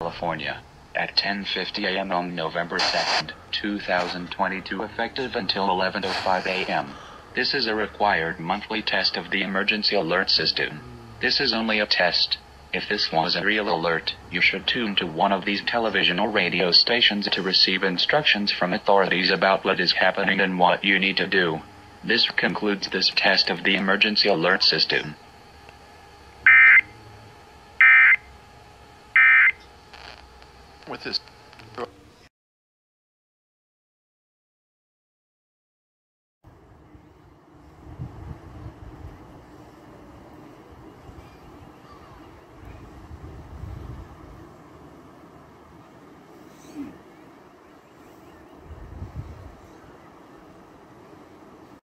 California, at 10:50 a.m. on November 2nd, 2022, effective until 11:05 a.m. This is a required monthly test of the emergency alert system. This is only a test. If this was a real alert, you should tune to one of these television or radio stations to receive instructions from authorities about what is happening and what you need to do. This concludes this test of the emergency alert system. With this